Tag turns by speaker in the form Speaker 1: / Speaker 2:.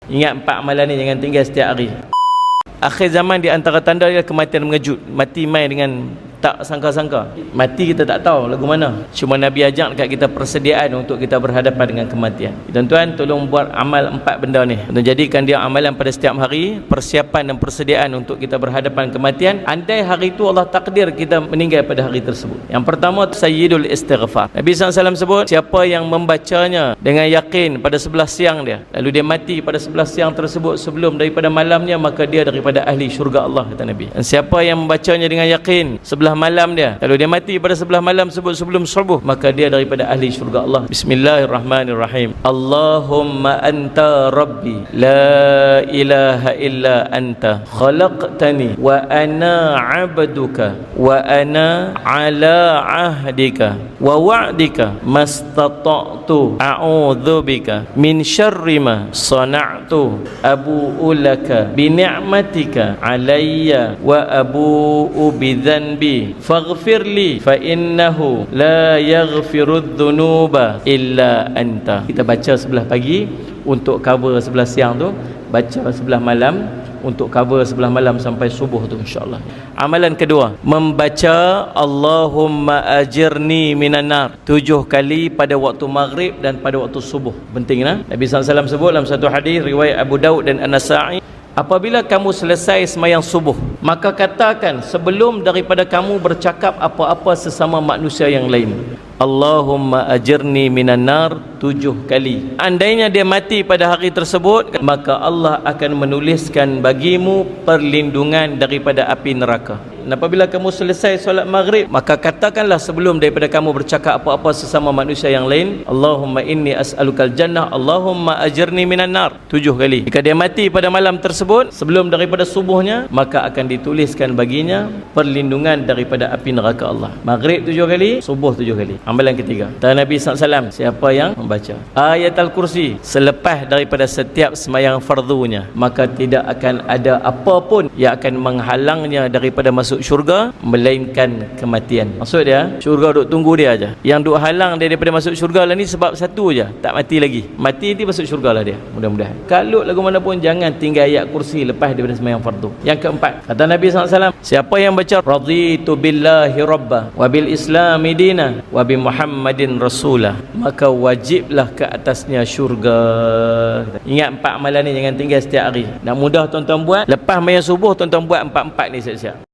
Speaker 1: Ingat 4 amalan ni, jangan tinggal setiap hari. Akhir zaman di antara tanda dia kematian mengejut. Mati mai dengan tak sangka-sangka. Mati kita tak tahu lagu mana. Cuma Nabi ajak dekat kita persediaan untuk kita berhadapan dengan kematian. Tuan-tuan, tolong buat amal 4 benda ni. Jadikan dia amalan pada setiap hari, persiapan dan persediaan untuk kita berhadapan kematian. Andai hari itu Allah takdir kita meninggal pada hari tersebut. Yang pertama, Sayyidul Istighfar. Nabi SAW sebut, siapa yang membacanya dengan yakin pada sebelah siang dia, lalu dia mati pada sebelah siang tersebut sebelum daripada malamnya, maka dia daripada ahli syurga Allah, kata Nabi. Dan siapa yang membacanya dengan yakin sebelah malam dia, kalau dia mati pada sebelah malam sebut sebelum subuh, maka dia daripada ahli syurga Allah. Bismillahirrahmanirrahim. Allahumma anta rabbi la ilaha illa anta khalaqtani wa ana abduka wa ana ala ahdika wa wa'dika mastata'tu a'udzubika min syarri ma sana'tu abu'u laka bi ni'matika alayya wa abu'u bi dhanbi faghfirli fa innahu la yaghfirudz dzunuba illa anta. Kita baca sebelah pagi untuk cover sebelah siang tu, baca sebelah malam untuk cover sebelah malam sampai subuh tu, insya-Allah. Amalan kedua, membaca Allahumma ajirni minan nar 7 kali pada waktu maghrib dan pada waktu subuh. Penting nah. Nabi SAW sebut dalam satu hadis riwayat Abu Daud dan An-Nasa'i, apabila kamu selesai sembahyang subuh, maka katakan sebelum daripada kamu bercakap apa-apa sesama manusia yang lain, Allahumma ajirni minan nar 7 kali. Andainya dia mati pada hari tersebut, maka Allah akan menuliskan bagimu perlindungan daripada api neraka. Dan apabila kamu selesai solat maghrib, maka katakanlah sebelum daripada kamu bercakap apa-apa sesama manusia yang lain, Allahumma inni as'alukal jannah, Allahumma ajirni minan nar 7 kali. Jika dia mati pada malam tersebut sebelum daripada subuhnya, maka akan dituliskan baginya perlindungan daripada api neraka Allah. Maghrib 7 kali, subuh 7 kali. Amalan ketiga, kata Nabi SAW, siapa yang membaca ayat Al-Kursi selepas daripada setiap sembahyang fardunya, maka tidak akan ada apa pun yang akan menghalangnya daripada masuk syurga melainkan kematian. Maksud dia, syurga duk tunggu dia aja. Yang duk halang dia daripada masuk syurga lah ni sebab satu aja, tak mati lagi. Mati nanti masuk syurga lah dia, mudah-mudahan. Kalau lagu mana pun jangan tinggal ayat Kursi lepas daripada sembahyang fardu. Yang keempat, kata Nabi SAW, siapa yang baca raditu billahi rabba wa bil islami dina wa bi Muhammadin rasulah, maka wajiblah ke atasnya syurga. Ingat 4 amalan ni, jangan tinggal setiap hari. Nak mudah tuan-tuan buat, lepas sembahyang subuh tuan-tuan buat 4 ni siap-siap.